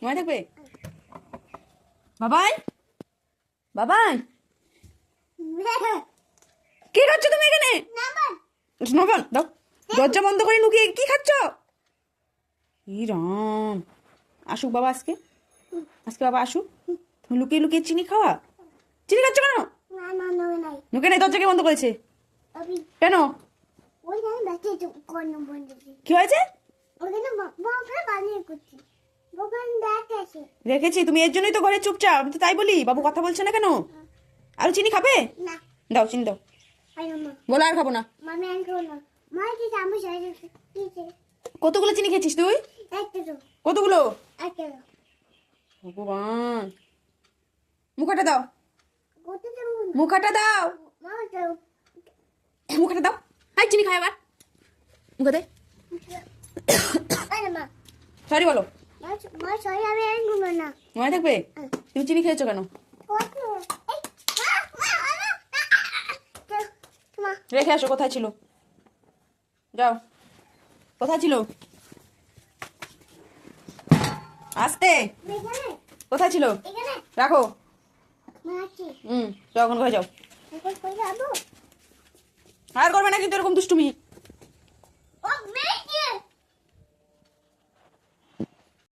মনে থাকবে? বাবাই, বাবাই, কি খাচ্ছ তুমি এখানে? নবন দাও, দরজা বন্ধ করে লুকিয়ে কি খাচ্ছ? ই রাম, আসুক বাবা আজকে, আজকে বাবা আসুক। তুমি লুকিয়ে লুকিয়ে চিনি খাওয়া, চিনি খাচ্ছ কেন? নুকে নাই, দরজা কে বন্ধ করেছে কেন? কি হয়েছে? রেখেছি, তুমি এর জন্যই তো ঘরে চুপচাপ। আমি তো তাই বলি, বাবু কথা বলছে না কেন? আরো চিনি খাবে? দাও চিনি দাও। বলো আর খাবো না। কতগুলো চিনি খেয়েছিস তুই? কতগুলো? ভগবান, মুখাটা দাও, মুখাটা দাও, মুখাটা দাও। আই চিনি খাই আবার, মুখাতে সরি বলো। মনে থাকবে? তুমি চিনি খেয়েছো কেন? রেখে আসো। কোথায় ছিল? যাও, কোথায় ছিল? আসতে, কোথায় ছিল? রাখো। যাও, এখন ঘরে যাও। আর করবে না কিন্তু এরকম দুষ্টুমি।